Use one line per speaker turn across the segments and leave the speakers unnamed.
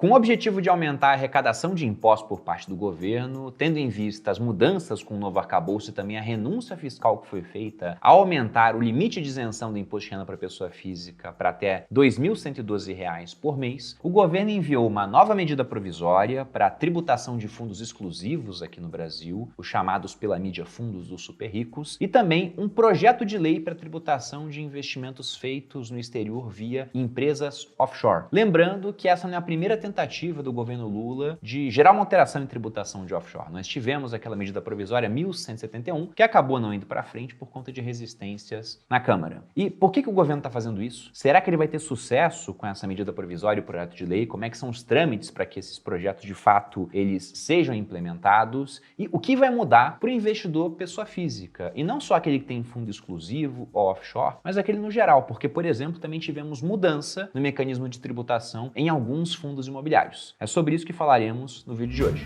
Com o objetivo de aumentar a arrecadação de impostos por parte do governo, tendo em vista as mudanças com o novo arcabouço e também a renúncia fiscal que foi feita ao aumentar o limite de isenção do imposto de renda para pessoa física para até R$ 2.112 por mês, o governo enviou uma nova medida provisória para a tributação de fundos exclusivos aqui no Brasil, os chamados pela mídia fundos dos super ricos, e também um projeto de lei para a tributação de investimentos feitos no exterior via empresas offshore. Lembrando que essa não é a primeira tentativa do governo Lula de gerar uma alteração em tributação de offshore. Nós tivemos aquela medida provisória 1171, que acabou não indo para frente por conta de resistências na Câmara. E por que o governo está fazendo isso? Será que ele vai ter sucesso com essa medida provisória e o projeto de lei? Como é que são os trâmites para que esses projetos de fato eles sejam implementados? E o que vai mudar para o investidor pessoa física? E não só aquele que tem fundo exclusivo ou offshore, mas aquele no geral, porque, por exemplo, também tivemos mudança no mecanismo de tributação em alguns fundos imobiliários. É sobre isso que falaremos no vídeo de hoje.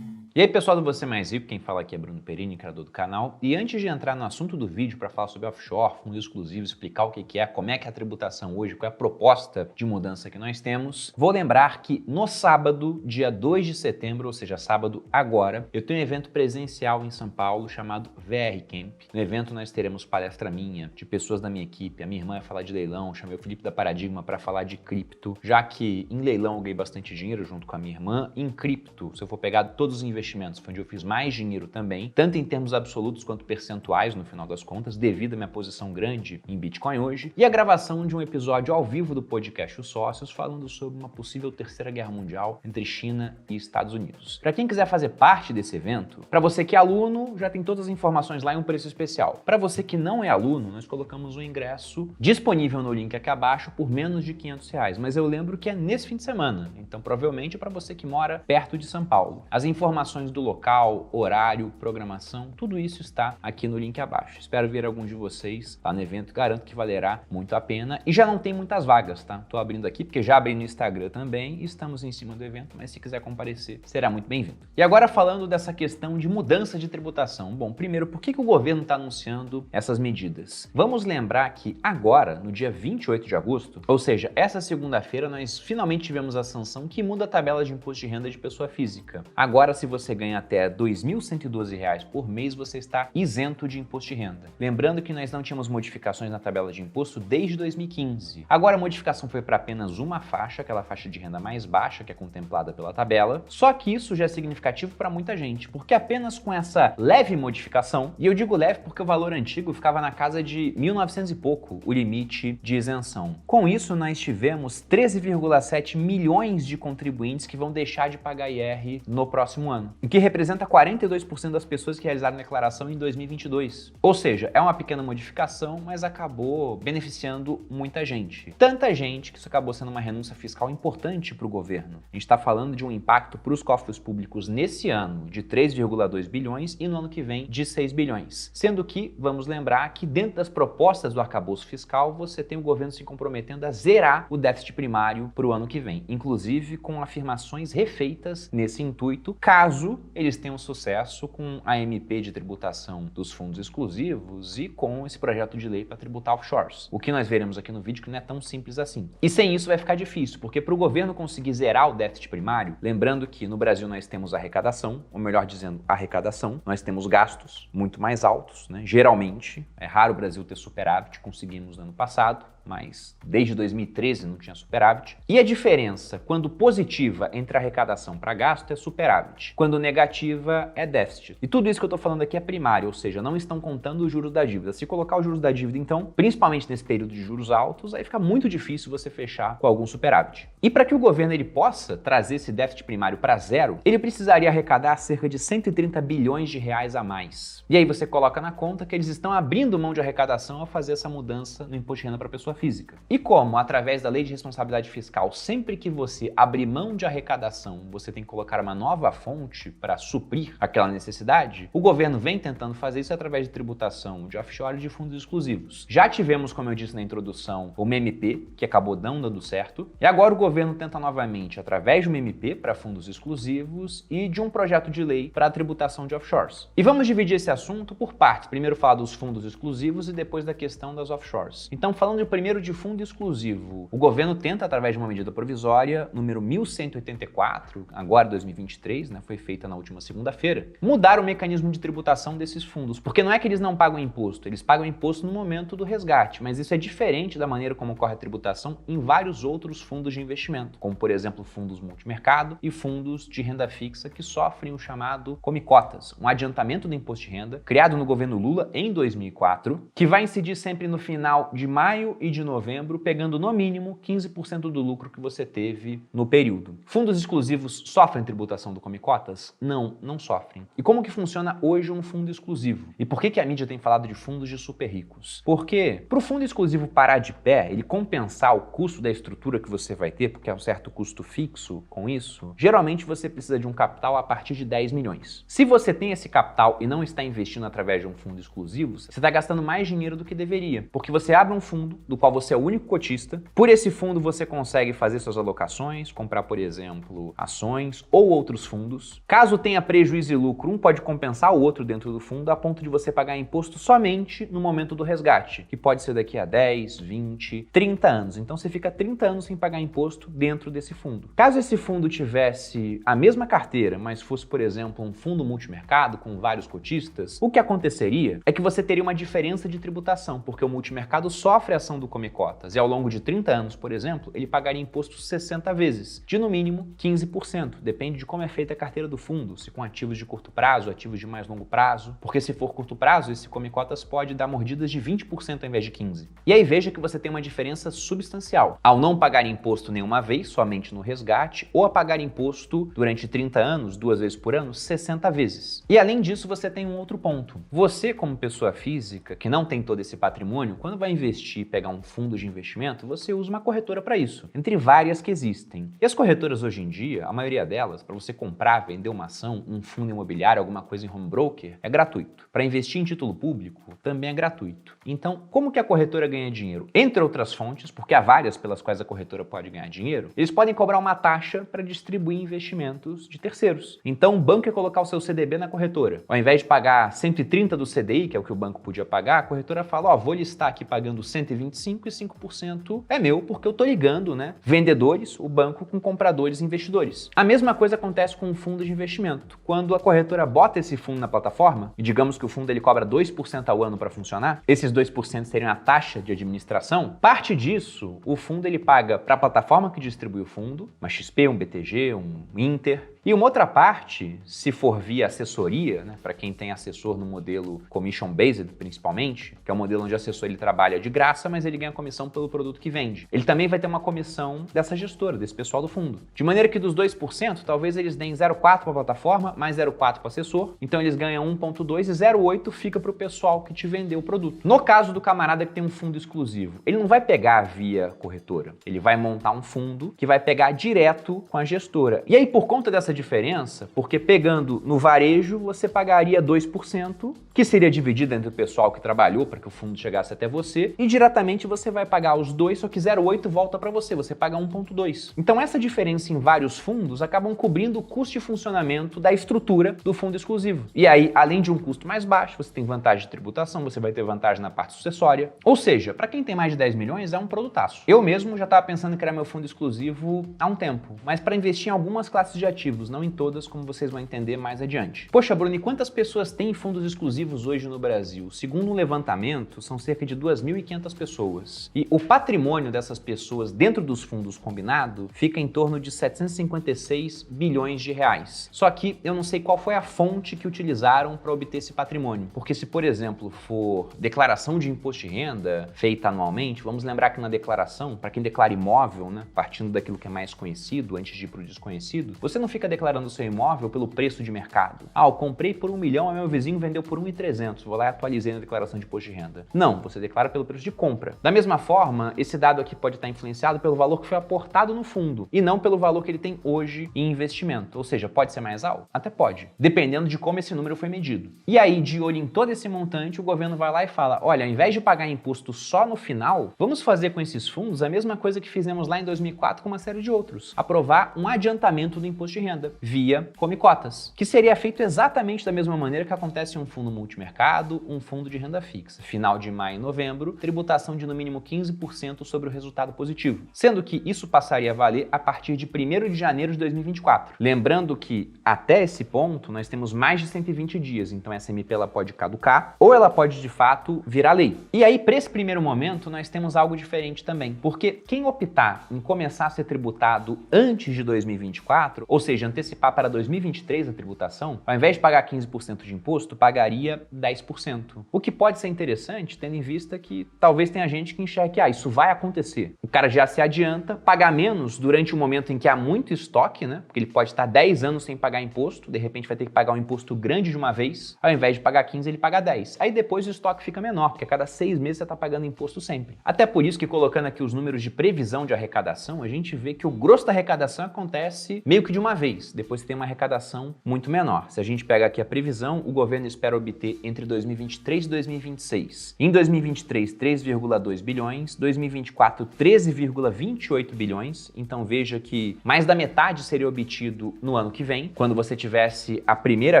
E aí, pessoal do Você Mais Rico, quem fala aqui é Bruno Perini, criador do canal. E antes de entrar no assunto do vídeo para falar sobre offshore, fundo exclusivo, explicar o que é, como é que é a tributação hoje, qual é a proposta de mudança que nós temos, vou lembrar que no sábado, dia 2 de setembro, ou seja, sábado agora, eu tenho um evento presencial em São Paulo chamado VR Camp. No evento nós teremos palestra minha, de pessoas da minha equipe, a minha irmã vai falar de leilão, chamei o Felipe da Paradigma para falar de cripto, já que em leilão eu ganhei bastante dinheiro junto com a minha irmã, em cripto, se eu for pegar todos os investimentos, foi onde eu fiz mais dinheiro também, tanto em termos absolutos quanto percentuais no final das contas, devido à minha posição grande em Bitcoin hoje, e a gravação de um episódio ao vivo do podcast Os Sócios, falando sobre uma possível terceira guerra mundial entre China e Estados Unidos. Para quem quiser fazer parte desse evento, para você que é aluno, já tem todas as informações lá em um preço especial. Para você que não é aluno, nós colocamos um ingresso disponível no link aqui abaixo por menos de R$500, mas eu lembro que é nesse fim de semana, então provavelmente é para você que mora perto de São Paulo. As informações do local, horário, programação, tudo isso está aqui no link abaixo. Espero ver alguns de vocês lá no evento, garanto que valerá muito a pena. E já não tem muitas vagas, tá? Tô abrindo aqui porque já abri no Instagram também, estamos em cima do evento, mas se quiser comparecer, será muito bem-vindo. E agora falando dessa questão de mudança de tributação. Bom, primeiro, por que o governo está anunciando essas medidas? Vamos lembrar que agora, no dia 28 de agosto, ou seja, essa segunda-feira, nós finalmente tivemos a sanção que muda a tabela de imposto de renda de pessoa física. Agora, se você ganha até R$ 2.112 por mês, você está isento de imposto de renda. Lembrando que nós não tínhamos modificações na tabela de imposto desde 2015. Agora a modificação foi para apenas uma faixa, aquela faixa de renda mais baixa que é contemplada pela tabela, só que isso já é significativo para muita gente, porque apenas com essa leve modificação, e eu digo leve porque o valor antigo ficava na casa de 1.900 e pouco, o limite de isenção. Com isso, nós tivemos 13,7 milhões de contribuintes que vão deixar de pagar IR no próximo ano, o que representa 42% das pessoas que realizaram declaração em 2022. Ou seja, é uma pequena modificação, mas acabou beneficiando muita gente. Tanta gente que isso acabou sendo uma renúncia fiscal importante para o governo. A gente está falando de um impacto para os cofres públicos nesse ano de 3,2 bilhões e no ano que vem de 6 bilhões. Sendo que, vamos lembrar que dentro das propostas do arcabouço fiscal, você tem o governo se comprometendo a zerar o déficit primário para o ano que vem, inclusive com afirmações refeitas nesse intuito, caso eles tenham sucesso com a MP de tributação dos fundos exclusivos e com esse projeto de lei para tributar offshores. O que nós veremos aqui no vídeo que não é tão simples assim. E sem isso vai ficar difícil, porque para o governo conseguir zerar o déficit primário, lembrando que no Brasil nós temos arrecadação, ou melhor dizendo, arrecadação, nós temos gastos muito mais altos, né? Geralmente, é raro o Brasil ter superávit, conseguimos no ano passado, mas desde 2013 não tinha superávit. E a diferença, quando positiva entre arrecadação para gasto, é superávit. Quando negativa, é déficit. E tudo isso que eu estou falando aqui é primário, ou seja, não estão contando os juros da dívida. Se colocar os juros da dívida, então, principalmente nesse período de juros altos, aí fica muito difícil você fechar com algum superávit. E para que o governo ele possa trazer esse déficit primário para zero, ele precisaria arrecadar cerca de 130 bilhões de reais a mais. E aí você coloca na conta que eles estão abrindo mão de arrecadação ao fazer essa mudança no imposto de renda para pessoa física. E como, através da lei de responsabilidade fiscal, sempre que você abrir mão de arrecadação, você tem que colocar uma nova fonte, ajuste para suprir aquela necessidade, o governo vem tentando fazer isso através de tributação de offshore e de fundos exclusivos. Já tivemos, como eu disse na introdução, o MMP, que acabou não dando certo, e agora o governo tenta novamente através de um MMP para fundos exclusivos e de um projeto de lei para a tributação de offshores. E vamos dividir esse assunto por partes. Primeiro falar dos fundos exclusivos e depois da questão das offshores. Então, falando primeiro de fundo exclusivo, o governo tenta, através de uma medida provisória, número 1184, agora 2023, né, foi feita na última segunda-feira, mudar o mecanismo de tributação desses fundos. Porque não é que eles não pagam imposto, eles pagam imposto no momento do resgate, mas isso é diferente da maneira como ocorre a tributação em vários outros fundos de investimento, como, por exemplo, fundos multimercado e fundos de renda fixa que sofrem o chamado come-cotas, um adiantamento do imposto de renda, criado no governo Lula em 2004, que vai incidir sempre no final de maio e de novembro, pegando no mínimo 15% do lucro que você teve no período. Fundos exclusivos sofrem tributação do come-cotas? Não, não sofrem. E como que funciona hoje um fundo exclusivo? E por que a mídia tem falado de fundos de super ricos? Porque para o fundo exclusivo parar de pé, ele compensar o custo da estrutura que você vai ter, porque é um certo custo fixo com isso, geralmente você precisa de um capital a partir de 10 milhões. Se você tem esse capital e não está investindo através de um fundo exclusivo, você está gastando mais dinheiro do que deveria, porque você abre um fundo do qual você é o único cotista. Por esse fundo você consegue fazer suas alocações, comprar, por exemplo, ações ou outros fundos. Caso tenha prejuízo e lucro, um pode compensar o outro dentro do fundo a ponto de você pagar imposto somente no momento do resgate, que pode ser daqui a 10, 20, 30 anos. Então você fica 30 anos sem pagar imposto dentro desse fundo. Caso esse fundo tivesse a mesma carteira, mas fosse, por exemplo, um fundo multimercado com vários cotistas, o que aconteceria é que você teria uma diferença de tributação, porque o multimercado sofre a ação do come-cotas e ao longo de 30 anos, por exemplo, ele pagaria imposto 60 vezes, de no mínimo 15%. Depende de como é feita a carteira do fundo, se com ativos de curto prazo, ativos de mais longo prazo, porque se for curto prazo, esse come-cotas pode dar mordidas de 20% ao invés de 15%. E aí veja que você tem uma diferença substancial ao não pagar imposto nenhuma vez, somente no resgate, ou a pagar imposto durante 30 anos, 2 vezes por ano, 60 vezes. E além disso, você tem um outro ponto. Você, como pessoa física, que não tem todo esse patrimônio, quando vai investir e pegar um fundo de investimento, você usa uma corretora para isso, entre várias que existem. E as corretoras hoje em dia, a maioria delas, para você comprar, vender uma ação, um fundo imobiliário, alguma coisa em home broker, é gratuito. Para investir em título público, também é gratuito. Então, como que a corretora ganha dinheiro? Entre outras fontes, porque há várias pelas quais a corretora pode ganhar dinheiro, eles podem cobrar uma taxa para distribuir investimentos de terceiros. Então, o banco ia colocar o seu CDB na corretora. Ao invés de pagar 130 do CDI, que é o que o banco podia pagar, a corretora fala, ó, vou listar aqui pagando 125 e 5% é meu, porque eu tô ligando, né, vendedores, o banco com compradores e investidores. A mesma coisa acontece com um fundo de investimento. Quando a corretora bota esse fundo na plataforma, e digamos que o fundo ele cobra 2% ao ano para funcionar, esses 2% seriam a taxa de administração, parte disso, o fundo ele paga para a plataforma que distribui o fundo, uma XP, um BTG, um Inter, e uma outra parte, se for via assessoria, né, para quem tem assessor no modelo commission-based, principalmente, que é o modelo onde o assessor ele trabalha de graça, mas ele ganha comissão pelo produto que vende. Ele também vai ter uma comissão dessa gestora, desse pessoal do fundo. De maneira que dos 2%, talvez eles deem 0,4 para a plataforma, mais 0,4 para o assessor, então eles ganham 1,2 e 0,8 fica para o pessoal que te vendeu o produto. No caso do camarada que tem um fundo exclusivo, ele não vai pegar via corretora, ele vai montar um fundo que vai pegar direto com a gestora. E aí, por conta dessa diferença, porque pegando no varejo, você pagaria 2%, que seria dividido entre o pessoal que trabalhou para que o fundo chegasse até você, e diretamente você vai pagar os 2, só que 0,8 volta para você paga 1,2. Então essa diferença em vários fundos acabam cobrindo o custo de funcionamento da estrutura do fundo exclusivo. E aí, além de um custo mais baixo, você tem vantagem de tributação, você vai ter vantagem na parte sucessória. Ou seja, para quem tem mais de 10 milhões, é um produtaço. Eu mesmo já estava pensando em criar meu fundo exclusivo há um tempo, mas para investir em algumas classes de ativos, não em todas, como vocês vão entender mais adiante. Poxa, Bruno, e quantas pessoas têm fundos exclusivos hoje no Brasil? Segundo um levantamento, são cerca de 2.500 pessoas. E o patrimônio dessas pessoas dentro dos fundos combinado fica em torno de 756 bilhões de reais. Só que eu não sei qual foi a fonte que utilizaram para obter esse patrimônio. Porque se, por exemplo, for declaração de imposto de renda feita anualmente, vamos lembrar que na declaração, para quem declara imóvel, né, partindo daquilo que é mais conhecido, antes de ir para o desconhecido, você não fica declarando o seu imóvel pelo preço de mercado. Ah, eu comprei por 1 milhão, a meu vizinho vendeu por 1.300, vou lá e atualizei na declaração de imposto de renda. Não, você declara pelo preço de compra. Da mesma forma, esse dado aqui pode estar influenciado pelo valor que foi aportado no fundo e não pelo valor que ele tem hoje em investimento. Ou seja, pode pode ser mais alto? Até pode, dependendo de como esse número foi medido. E aí, de olho em todo esse montante, o governo vai lá e fala, olha, ao invés de pagar imposto só no final, vamos fazer com esses fundos a mesma coisa que fizemos lá em 2004 com uma série de outros. Aprovar um adiantamento do imposto de renda via come-cotas, que seria feito exatamente da mesma maneira que acontece em um fundo multimercado, um fundo de renda fixa. Final de maio e novembro, tributação de no mínimo 15% sobre o resultado positivo, sendo que isso passaria a valer a partir de 1º de janeiro de 2024. Lembrando que até esse ponto nós temos mais de 120 dias, então essa MP ela pode caducar ou ela pode de fato virar lei. E aí, para esse primeiro momento, nós temos algo diferente também, porque quem optar em começar a ser tributado antes de 2024, ou seja, antecipar para 2023 a tributação, ao invés de pagar 15% de imposto, pagaria 10%. O que pode ser interessante, tendo em vista que talvez tenha gente que enxergue que isso vai acontecer. O cara já se adianta, pagar menos durante um momento em que há muito estoque, né? Porque ele pode estar 10 anos sem pagar imposto, de repente vai ter que pagar um imposto grande de uma vez, ao invés de pagar 15, ele paga 10. Aí depois o estoque fica menor, porque a cada 6 meses você está pagando imposto sempre. Até por isso que, colocando aqui os números de previsão de arrecadação, a gente vê que o grosso da arrecadação acontece meio que de uma vez, depois você tem uma arrecadação muito menor. Se a gente pega aqui a previsão, o governo espera obter entre 2023 e 2026. Em 2023, 3,2 bilhões, 2024, 13,28 bilhões, então veja que mais da metade seria obtido no ano que vem, quando você tivesse a primeira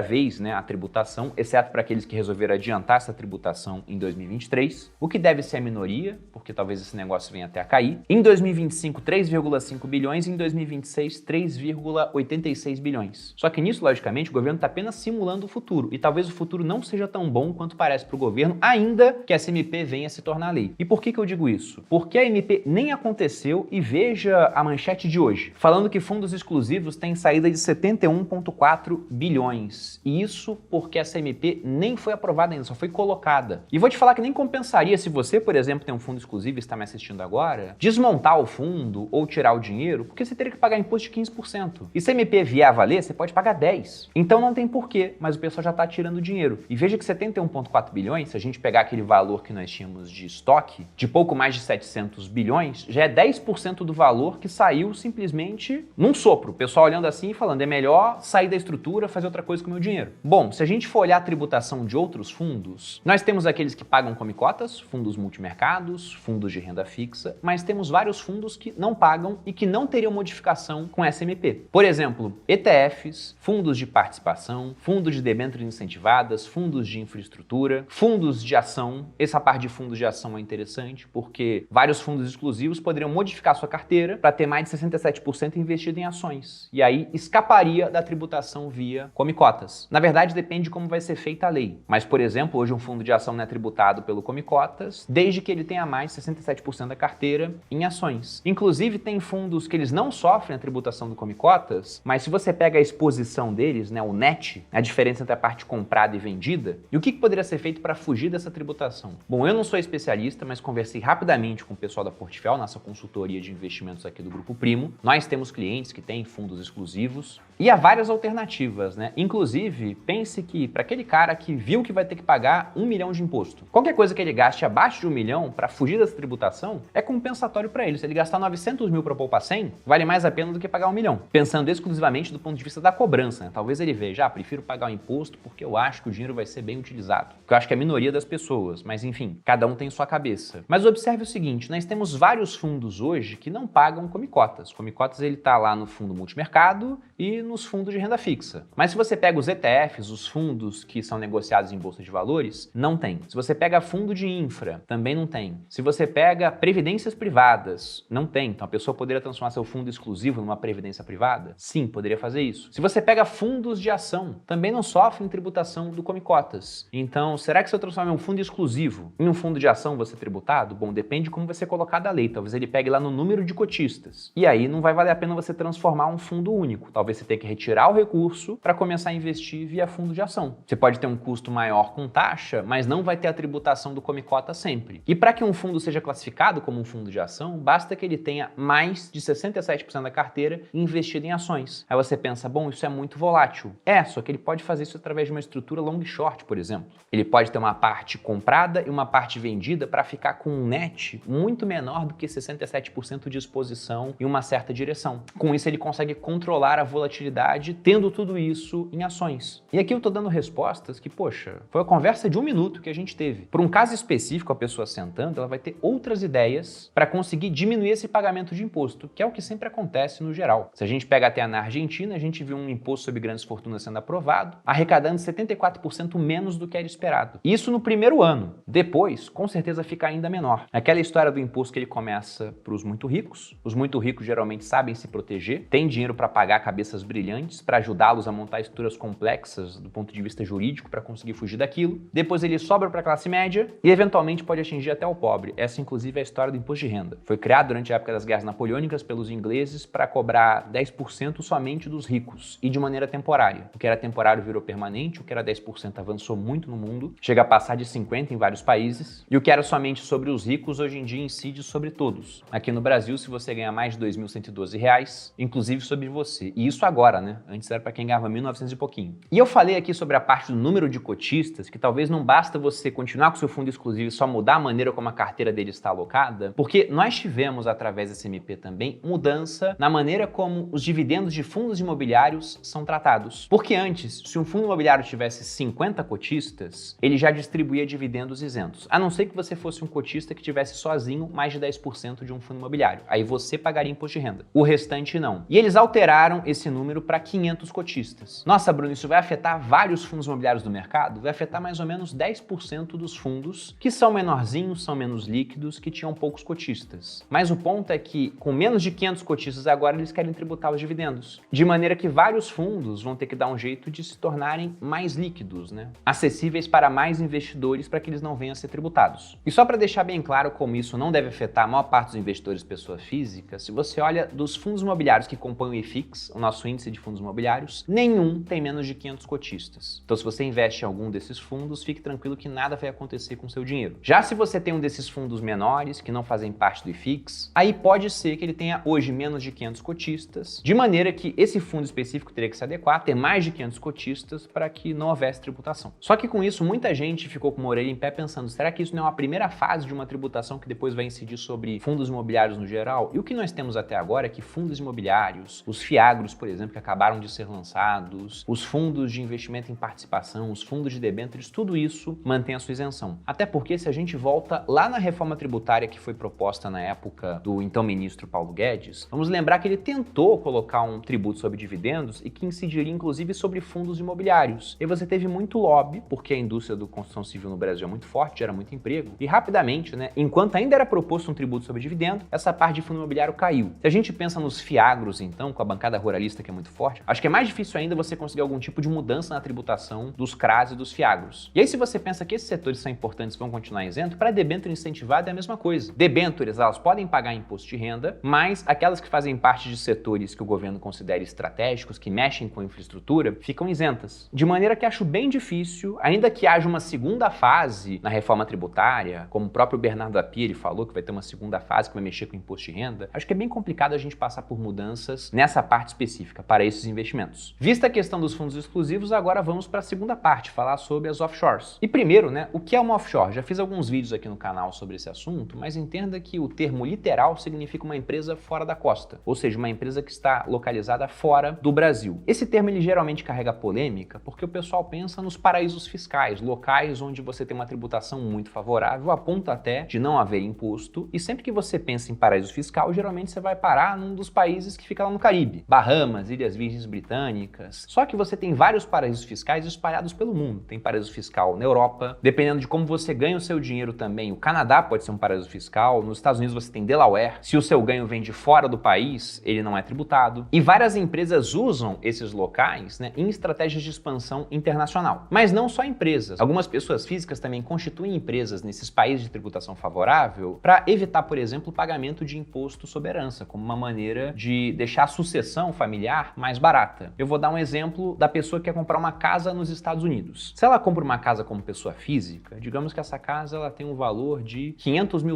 vez, né, a tributação, exceto para aqueles que resolveram adiantar essa tributação em 2023, o que deve ser a minoria, porque talvez esse negócio venha até a cair. Em 2025, 3,5 bilhões, em 2026, 3,86 bilhões. Só que nisso, logicamente, o governo está apenas simulando o futuro, e talvez o futuro não seja tão bom quanto parece para o governo, ainda que essa MP venha a se tornar lei. E por que eu digo isso? Porque a MP nem aconteceu e veja a manchete de hoje, falando que fundos exclusivos têm saída de 71,4 bilhões. E isso porque essa MP nem foi aprovada ainda, só foi colocada. E vou te falar que nem compensaria se você, por exemplo, tem um fundo exclusivo e está me assistindo agora, desmontar o fundo ou tirar o dinheiro, porque você teria que pagar imposto de 15%. E se a MP vier a valer, você pode pagar 10%. Então não tem porquê, mas o pessoal já está tirando dinheiro. E veja que 71,4 bilhões, se a gente pegar aquele valor que nós tínhamos de estoque, de pouco mais de 700 bilhões, já é 10% do valor que saiu simplesmente num sopro. O pessoal olhando assim e falando, é melhor sair da estrutura, fazer outra coisa com o meu dinheiro. Bom, se a gente for olhar a tributação de outros fundos, nós temos aqueles que pagam come-cotas, fundos multimercados, fundos de renda fixa, mas temos vários fundos que não pagam e que não teriam modificação com essa MP. Por exemplo, ETFs, fundos de participação, fundos de debêntures incentivadas, fundos de infraestrutura, fundos de ação. Essa parte de fundos de ação é interessante porque vários fundos exclusivos poderiam modificar sua carteira para ter mais de 67% investido em ações. E aí escaparia da tributação via come-cotas. Na verdade, depende de como vai ser feita a lei. Mas, por exemplo, hoje um fundo de ação não é tributado pelo come-cotas, desde que ele tenha mais de 67% da carteira em ações. Inclusive, tem fundos que eles não sofrem a tributação do come-cotas, mas se você pega a exposição deles, né, o net, a diferença entre a parte comprada e vendida, e o que poderia ser feito para fugir dessa tributação? Bom, eu não sou especialista, mas conversei rapidamente com o pessoal da Portfel, nossa consultoria de investimentos aqui do Grupo Primo. Nós temos clientes que têm fundos exclusivos e há várias alternativas, né? Inclusive, pense que para aquele cara que viu que vai ter que pagar 1 milhão de imposto, qualquer coisa que ele gaste abaixo de 1 milhão para fugir dessa tributação é compensatório para ele. Se ele gastar 900 mil para poupar 100, vale mais a pena do que pagar 1 milhão. Pensando exclusivamente do ponto de vista da cobrança, né? Talvez ele veja, prefiro pagar o imposto porque eu acho que o dinheiro vai ser bem utilizado. Que eu acho que é a minoria das pessoas, mas enfim, cada um tem sua cabeça. Mas observe o seguinte, nós temos vários fundos hoje que não pagam come-cotas. Come-cotas ele tá lá no fundo multimercado e nos fundos de renda fixa. Mas se você pega os ETFs, os fundos que são negociados em bolsa de valores, não tem. Se você pega fundo de infra, também não tem. Se você pega previdências privadas, não tem. Então a pessoa poderia transformar seu fundo exclusivo numa previdência privada? Sim, poderia fazer isso. Se você pega fundos de ação, também não sofrem tributação do come-cotas. Então, será que se eu transformar um fundo exclusivo em um fundo de ação, você é tributado? Bom, depende de como vai ser colocado a lei. Talvez ele pegue lá no número de cotistas. E aí não vai valer a pena você transformar um fundo único. Talvez você tenha que retirar o recurso para começar a investir via fundo de ação. Você pode ter um custo maior com taxa, mas não vai ter a tributação do come-cota sempre. E para que um fundo seja classificado como um fundo de ação, basta que ele tenha mais de 67% da carteira investida em ações. Aí você pensa, bom, isso é muito volátil. Só que ele pode fazer isso através de uma estrutura long short, por exemplo. Ele pode ter uma parte comprada e uma parte vendida para ficar com um net muito menor do que 67% de exposição em uma certa direção. Com isso, ele consegue controlar a volatilidade rentabilidade tendo tudo isso em ações? E aqui eu tô dando respostas que, poxa, foi a conversa de 1 minuto que a gente teve. Por um caso específico, a pessoa sentando, ela vai ter outras ideias para conseguir diminuir esse pagamento de imposto, que é o que sempre acontece no geral. Se a gente pega até na Argentina, a gente viu um imposto sobre grandes fortunas sendo aprovado, arrecadando 74% menos do que era esperado. Isso no primeiro ano. Depois, com certeza, fica ainda menor. Aquela história do imposto que ele começa para os muito ricos. Os muito ricos geralmente sabem se proteger, têm dinheiro para pagar cabeças brilhantes, para ajudá-los a montar estruturas complexas do ponto de vista jurídico para conseguir fugir daquilo. Depois ele sobra para a classe média e eventualmente pode atingir até o pobre. Essa, inclusive, é a história do imposto de renda. Foi criado durante a época das guerras napoleônicas pelos ingleses para cobrar 10% somente dos ricos e de maneira temporária. O que era temporário virou permanente, o que era 10% avançou muito no mundo, chega a passar de 50% em vários países, e o que era somente sobre os ricos hoje em dia incide sobre todos. Aqui no Brasil, se você ganha mais de R$ 2.112, inclusive sobre você. E isso agora, né? Antes era para quem ganhava 1.900 e pouquinho. E eu falei aqui sobre a parte do número de cotistas, que talvez não basta você continuar com seu fundo exclusivo e só mudar a maneira como a carteira dele está alocada, porque nós tivemos, através desse MP também, mudança na maneira como os dividendos de fundos imobiliários são tratados. Porque antes, se um fundo imobiliário tivesse 50 cotistas, ele já distribuía dividendos isentos. A não ser que você fosse um cotista que tivesse sozinho mais de 10% de um fundo imobiliário. Aí você pagaria imposto de renda. O restante não. E eles alteraram esse número para 500 cotistas. Nossa, Bruno, isso vai afetar vários fundos imobiliários do mercado? Vai afetar mais ou menos 10% dos fundos que são menorzinhos, são menos líquidos, que tinham poucos cotistas. Mas o ponto é que, com menos de 500 cotistas agora, eles querem tributar os dividendos. De maneira que vários fundos vão ter que dar um jeito de se tornarem mais líquidos, né? Acessíveis para mais investidores para que eles não venham a ser tributados. E só para deixar bem claro como isso não deve afetar a maior parte dos investidores pessoa física, se você olha dos fundos imobiliários que compõem o IFIX, o nosso índice de fundos imobiliários, nenhum tem menos de 500 cotistas. Então, se você investe em algum desses fundos, fique tranquilo que nada vai acontecer com o seu dinheiro. Já se você tem um desses fundos menores, que não fazem parte do IFIX, aí pode ser que ele tenha hoje menos de 500 cotistas, de maneira que esse fundo específico teria que se adequar a ter mais de 500 cotistas para que não houvesse tributação. Só que com isso, muita gente ficou com uma orelha em pé pensando, será que isso não é uma primeira fase de uma tributação que depois vai incidir sobre fundos imobiliários no geral? E o que nós temos até agora é que fundos imobiliários, os FIAGROS, por exemplo, que acabaram de ser lançados, os fundos de investimento em participação, os fundos de debêntures, tudo isso mantém a sua isenção. Até porque se a gente volta lá na reforma tributária que foi proposta na época do então ministro Paulo Guedes, vamos lembrar que ele tentou colocar um tributo sobre dividendos e que incidiria inclusive sobre fundos imobiliários. E você teve muito lobby, porque a indústria da construção civil no Brasil é muito forte, gera muito emprego, e rapidamente, né, enquanto ainda era proposto um tributo sobre dividendo, essa parte de fundo imobiliário caiu. Se a gente pensa nos FIAGROS, então, com a bancada ruralista que é muito forte, acho que é mais difícil ainda você conseguir algum tipo de mudança na tributação dos CRAs e dos FIAGROS. E aí, se você pensa que esses setores são importantes e vão continuar isentos, para debênture incentivada é a mesma coisa. Debêntures, elas podem pagar imposto de renda, mas aquelas que fazem parte de setores que o governo considera estratégicos, que mexem com infraestrutura, ficam isentas. De maneira que acho bem difícil, ainda que haja uma segunda fase na reforma tributária, como o próprio Bernardo Apieri falou que vai ter uma segunda fase que vai mexer com imposto de renda, acho que é bem complicado a gente passar por mudanças nessa parte específica para esses investimentos. Vista a questão dos fundos exclusivos, agora vamos para a segunda parte, falar sobre as offshores. E primeiro, né, o que é uma offshore? Já fiz alguns vídeos aqui no canal sobre esse assunto, mas entenda que o termo literal significa uma empresa fora da costa, ou seja, uma empresa que está localizada fora do Brasil. Esse termo ele geralmente carrega polêmica porque o pessoal pensa nos paraísos fiscais, locais onde você tem uma tributação muito favorável, a ponto até de não haver imposto, e sempre que você pensa em paraíso fiscal, geralmente você vai parar num dos países que fica lá no Caribe, Bahamas, Ilhas Virgens Britânicas. Só que você tem vários paraísos fiscais espalhados pelo mundo. Tem paraíso fiscal na Europa, dependendo de como você ganha o seu dinheiro também, o Canadá pode ser um paraíso fiscal, nos Estados Unidos você tem Delaware, se o seu ganho vem de fora do país, ele não é tributado. E várias empresas usam esses locais, né, em estratégias de expansão internacional. Mas não só empresas. Algumas pessoas físicas também constituem empresas nesses países de tributação favorável para evitar, por exemplo, o pagamento de imposto sobre herança, como uma maneira de deixar a sucessão familiar mais barata. Eu vou dar um exemplo da pessoa que quer comprar uma casa nos Estados Unidos. Se ela compra uma casa como pessoa física, digamos que essa casa ela tem um valor de $500 mil.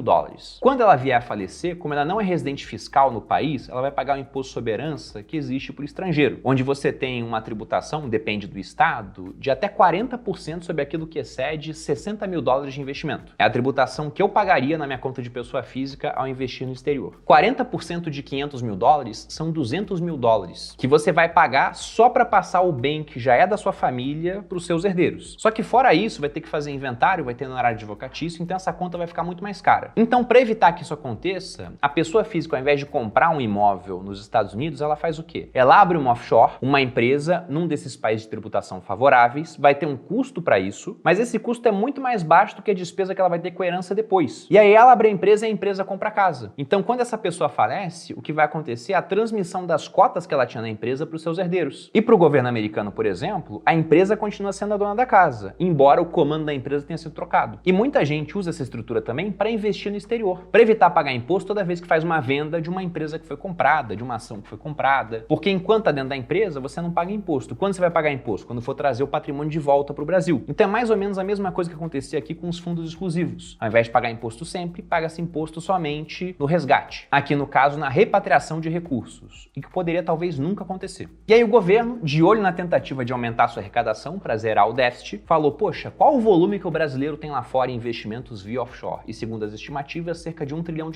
Quando ela vier a falecer, como ela não é residente fiscal no país, ela vai pagar o imposto sobre herança que existe para o estrangeiro, onde você tem uma tributação, depende do estado, de até 40% sobre aquilo que excede $60 mil de investimento. É a tributação que eu pagaria na minha conta de pessoa física ao investir no exterior. 40% de $500 mil são $200 mil, que você vai pagar só para passar o bem que já é da sua família para os seus herdeiros. Só que fora isso, vai ter que fazer inventário, vai ter honorário advocatício, então essa conta vai ficar muito mais cara. Então, para evitar que isso aconteça, a pessoa física, ao invés de comprar um imóvel nos Estados Unidos, ela faz o quê? Ela abre uma offshore, uma empresa num desses países de tributação favoráveis, vai ter um custo para isso, mas esse custo é muito mais baixo do que a despesa que ela vai ter com a herança depois. E aí ela abre a empresa e a empresa compra a casa. Então, quando essa pessoa falece, o que vai acontecer é a transmissão das cotas que ela tinha na empresa para os seus herdeiros. E para o governo americano, por exemplo, a empresa continua sendo a dona da casa, embora o comando da empresa tenha sido trocado. E muita gente usa essa estrutura também para investir no exterior, para evitar pagar imposto toda vez que faz uma venda de uma empresa que foi comprada, de uma ação que foi comprada. Porque enquanto está dentro da empresa, você não paga imposto. Quando você vai pagar imposto? Quando for trazer o patrimônio de volta para o Brasil. Então é mais ou menos a mesma coisa que acontecia aqui com os fundos exclusivos. Ao invés de pagar imposto sempre, paga-se imposto somente no resgate. Aqui no caso, na repatriação de recursos. E que poderia talvez nunca acontecer. E aí o governo, de olho na tentativa de aumentar sua arrecadação para zerar o déficit, falou, poxa, qual o volume que o brasileiro tem lá fora em investimentos via offshore? E segundo as estimativas, cerca de R$1 trilhão.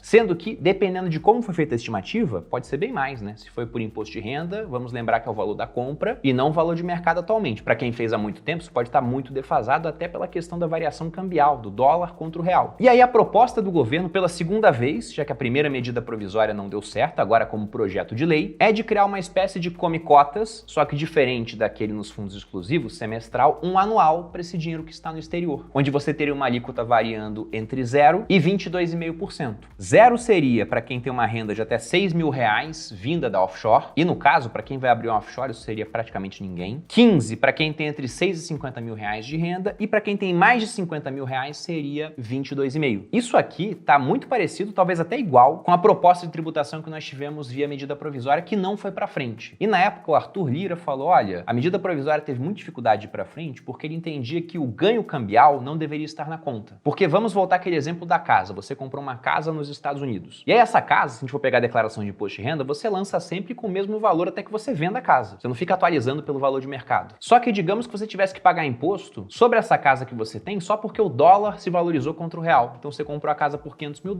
Sendo que, dependendo de como foi feita a estimativa, pode ser bem mais, né? Se foi por imposto de renda, vamos lembrar que é o valor da compra e não o valor de mercado atualmente. Para quem fez há muito tempo, isso pode estar muito defasado até pela questão da variação cambial, do dólar contra o real. E aí a proposta do governo, pela segunda vez, já que a primeira medida provisória não deu certo, agora como projeto de lei, é de criar uma espécie de come-cotas, só que diferente daquele nos fundos exclusivos, semestral, um anual para esse dinheiro que está no exterior, onde você teria uma alíquota variando entre 0 e 22,5%. 0 seria para quem tem uma renda de até R$6 mil vinda da offshore, e no caso, para quem vai abrir uma offshore, isso seria praticamente ninguém. 15 para quem tem entre 6 e 50 mil reais de renda, e para quem tem mais de 50 mil reais seria 22,5. Isso aqui está muito parecido, talvez até igual, com a proposta de tributação que nós tivemos via medida provisória, que não foi para frente. E na época o Arthur Lira falou, olha, a medida provisória teve muita dificuldade de ir para frente porque ele entendia que o ganho cambial não deveria estar na conta. Porque vamos voltar àquele exemplo da casa. Você comprou uma casa nos Estados Unidos. E aí essa casa, se a gente for pegar a declaração de imposto de renda, você lança sempre com o mesmo valor até que você venda a casa. Você não fica atualizando pelo valor de mercado. Só que digamos que você tivesse que pagar imposto sobre essa casa que você tem só porque o dólar se valorizou contra o real. Então você comprou a casa por $500 mil,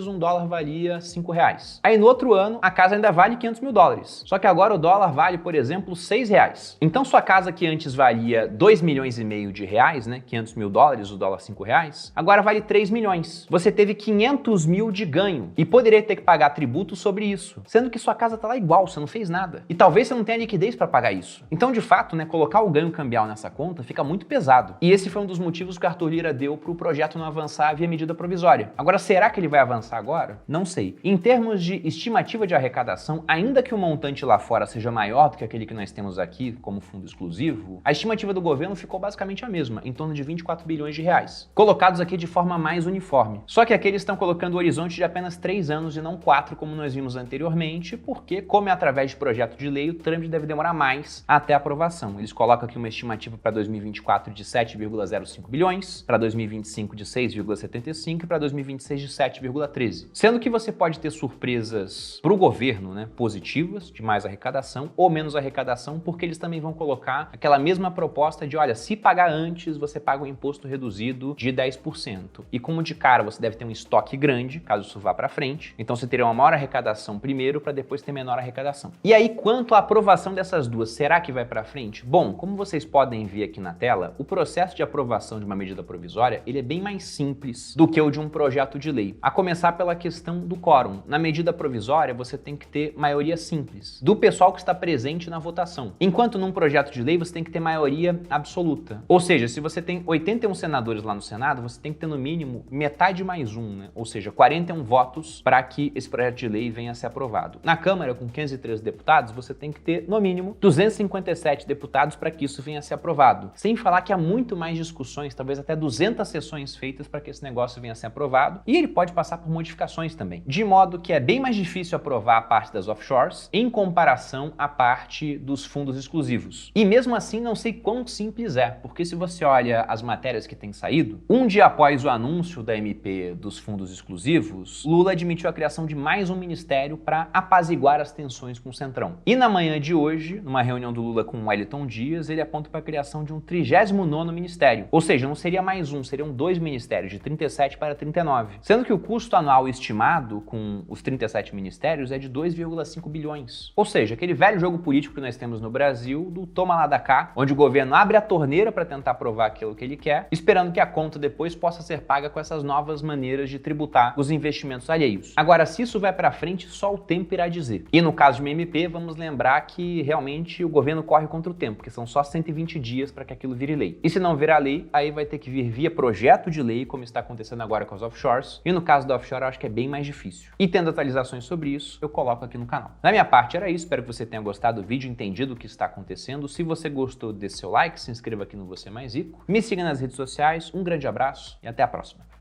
um dólar valia R$5. Aí no outro ano, a casa ainda vale $500 mil. Só que agora o dólar vale, por exemplo, R$6. Então sua casa que antes valia R$2,5 milhões de reais, né? $500 mil, o dólar R$5, agora vale 3 milhões. Você teve 500 mil de ganho e poderia ter que pagar tributo sobre isso, sendo que sua casa tá lá igual, você não fez nada. E talvez você não tenha liquidez para pagar isso. Então, de fato, né, colocar o ganho cambial nessa conta fica muito pesado. E esse foi um dos motivos que o Arthur Lira deu para o projeto não avançar via medida provisória. Agora, será que ele vai avançar agora? Não sei. Em termos de estimativa de arrecadação, ainda que o montante lá fora seja maior do que aquele que nós temos aqui como fundo exclusivo, a estimativa do governo ficou basicamente a mesma, em torno de 24 bilhões de reais, colocados aqui de forma mais uniforme. Só que aqui eles estão colocando o horizonte de apenas 3 anos e não 4, como nós vimos anteriormente, porque, como é através de projeto de lei, o trâmite deve demorar mais até a aprovação. Eles colocam aqui uma estimativa para 2024 de 7,05 bilhões, para 2025 de 6,75 e para 2026 de 7,13. Sendo que você pode ter surpresas para o governo, né, positivas, de mais arrecadação ou menos arrecadação, porque eles também vão colocar aquela mesma proposta de, olha, se pagar antes, você paga um imposto reduzido de 10%. E como de cara você deve ter um estoque grande, caso isso vá para frente, então você terá uma maior arrecadação primeiro para depois ter menor arrecadação. E aí, quanto à aprovação dessas duas, será que vai para frente? Bom, como vocês podem ver aqui na tela, o processo de aprovação de uma medida provisória, ele é bem mais simples do que o de um projeto de lei. A começar pela questão do quórum. Na medida provisória, você tem que ter maioria simples do pessoal que está presente na votação. Enquanto num projeto de lei, você tem que ter maioria absoluta. Ou seja, se você tem 81 senadores lá no Senado, você tem que ter no mínimo metade mais um, né? Ou seja, 41 votos para que esse projeto de lei venha a ser aprovado. Na Câmara, com 513 deputados, você tem que ter, no mínimo, 257 deputados para que isso venha a ser aprovado. Sem falar que há muito mais discussões, talvez até 200 sessões feitas para que esse negócio venha a ser aprovado, e ele pode passar por modificações também. De modo que é bem mais difícil aprovar a parte das offshores em comparação à parte dos fundos exclusivos. E mesmo assim, não sei quão simples é, porque se você olha as matérias que têm saído, um dia após o anúncio da MP dos fundos exclusivos, Lula admitiu a criação de mais um ministério para apaziguar as tensões com o Centrão. E na manhã de hoje, numa reunião do Lula com o Wellington Dias, ele aponta para a criação de um 39º ministério. Ou seja, não seria mais um, seriam 2 ministérios, de 37 para 39. Sendo que o custo anual estimado com os 37 ministérios é de 2,5 bilhões. Ou seja, aquele velho jogo político que nós temos no Brasil, do toma lá da cá, onde o governo abre a torneira para tentar aprovar aquilo que ele quer, esperando que a conta depois possa ser paga com essas novas maneiras de tributar os investimentos alheios. Agora, se isso vai para frente, só o tempo irá dizer. E no caso de uma MP, vamos lembrar que realmente o governo corre contra o tempo, porque são só 120 dias para que aquilo vire lei. E se não virar lei, aí vai ter que vir via projeto de lei, como está acontecendo agora com as offshores. E no caso da offshore, eu acho que é bem mais difícil. E tendo atualizações sobre isso, eu coloco aqui no canal. Da minha parte era isso, espero que você tenha gostado do vídeo, entendido o que está acontecendo. Se você gostou, dê seu like, se inscreva aqui no Você Mais Rico. Me siga nas redes sociais, um grande abraço e até a próxima.